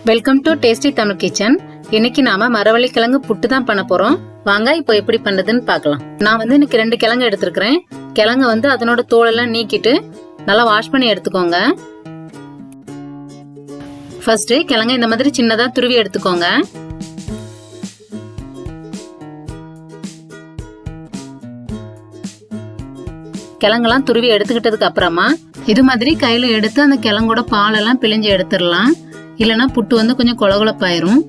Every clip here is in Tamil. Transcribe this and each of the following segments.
Welcome to tasty Tamil kitchen. இன்னைக்கு நாம மரவள்ளி கிழங்கு புட்டு தான் பண்ண போறோம். வாங்க இப்போ எப்படி பண்றதுன்னு பார்க்கலாம். நான் இன்னைக்கு 2 கிழங்கு எடுத்துக்கிறேன். கிழங்கு அதனோட தோலெல்லாம் நீக்கிட்டு நல்லா வாஷ் பண்ணி எடுத்துக்கோங்க. ஃபர்ஸ்ட் கிழங்கு இந்த மாதிரி சின்னதா துருவி எடுத்துக்கோங்க. கிழங்கெல்லாம் துருவி எடுத்துக்கிட்டதுக்கு அப்புறமா இது மாதிரி கையில எடுத்து அந்த கிழங்கோட பாலெல்லாம் பிழிஞ்சு எடுத்துடலாம். இல்லைன்னா புட்டு கொஞ்சம் கொலகொலப்பாயிரும்.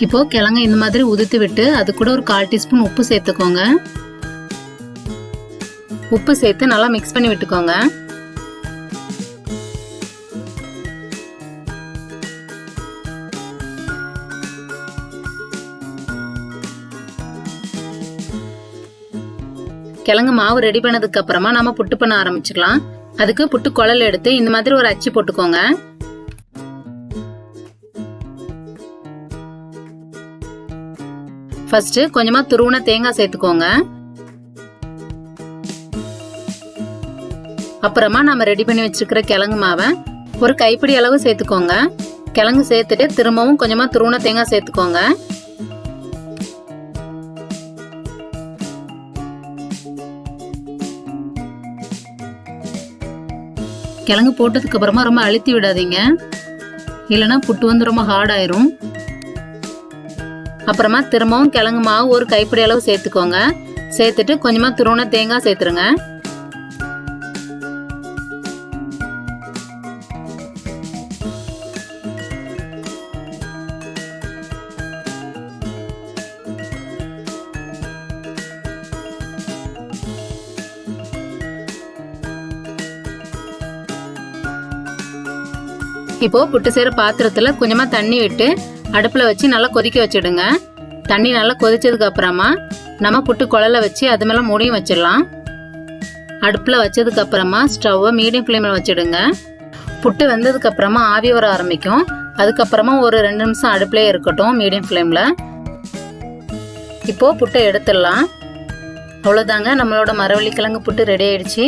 இப்போ கிழங்கு இந்த மாதிரி உதிர்த்து விட்டு அது கூட ஒரு 1/4 டீஸ்பூன் உப்பு சேர்த்துக்கோங்க. உப்பு சேர்த்து நல்லா மிக்ஸ் பண்ணி விட்டுக்கோங்க. கிழங்கு மாவு ரெடி பண்ணதுக்கு அப்புறமா நம்ம புட்டு பண்ண ஆரம்பிச்சுக்கலாம். அதுக்கு புட்டு குழல் எடுத்து இந்த மாதிரி ஒரு அச்சு போட்டுக்கோங்க. ஃபர்ஸ்ட் கொஞ்சமா துருவன தேங்காய் சேர்த்துக்கோங்க. அப்புறமா நம்ம ரெடி பண்ணி வச்சிருக்கிற கிழங்கு மாவை ஒரு கைப்பிடி அளவு சேர்த்துக்கோங்க. கிழங்கு சேர்த்துட்டு திரும்பவும் கொஞ்சமா துருவன தேங்காய் சேர்த்துக்கோங்க. கிழங்கு போட்டதுக்கு அப்புறமா ரொம்ப அழுத்தி விடாதீங்க, இல்லைன்னா புட்டு ரொம்ப ஹார்ட் ஆயிரும். அப்புறமா திரும்பவும் கிழங்கு மாவு ஒரு கைப்பிடி அளவு சேர்த்துக்கோங்க. சேர்த்துட்டு கொஞ்சமா துருவன தேங்காய் சேர்த்துருங்க. இப்போ புட்டு செய்யற பாத்திரத்துல கொஞ்சமா தண்ணி விட்டு அடுப்புல வச்சு நல்லா கொதிக்க வச்சிடுங்க. தண்ணி நல்லா கொதிச்சதுக்கு அப்புறமா நம்ம புட்டு குழல வச்சு அது மேல மூடியும் வச்சிடலாம். அடுப்புல வச்சதுக்கு அப்புறமா ஸ்டவ்வை மீடியம் ஃப்ளேம்ல வச்சிடுங்க. புட்டு வெந்ததுக்கு அப்புறமா ஆவி வர ஆரம்பிக்கும். அதுக்கப்புறமா ஒரு 2 நிமிஷம் அடுப்புலயே இருக்கட்டும் மீடியம் ஃப்ளேம்ல. இப்போ புட்டை எடுத்துடலாம். அவ்வளோதாங்க, நம்மளோட மரவள்ளி கிழங்கு புட்டு ரெடி ஆயிடுச்சு.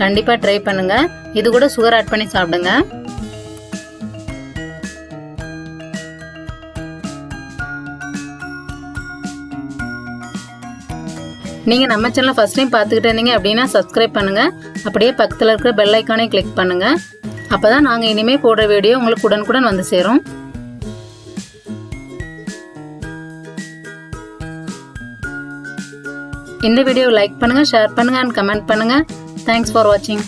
கண்டிப்பா ட்ரை பண்ணுங்க. இது கூட சுகர் ஆட் பண்ணி சாப்பிடுங்க. நீங்க நம்ம சேனலை ஃபர்ஸ்ட் டைம் பார்த்துக்கிட்டு இருந்தீங்க அப்படின்னா சப்ஸ்கிரைப் பண்ணுங்க. அப்படியே பக்கத்தில் இருக்கிற பெல் ஐக்கானை கிளிக் பண்ணுங்க. அப்பதான் நாங்க இனிமே போடுற வீடியோ உங்களுக்கு உடனுக்குடன் வந்து சேரும். இந்த வீடியோவை லைக் பண்ணுங்க, ஷேர் பண்ணுங்க அண்ட் கமெண்ட் பண்ணுங்க. தேங்க்ஸ் ஃபார் வாட்சிங்.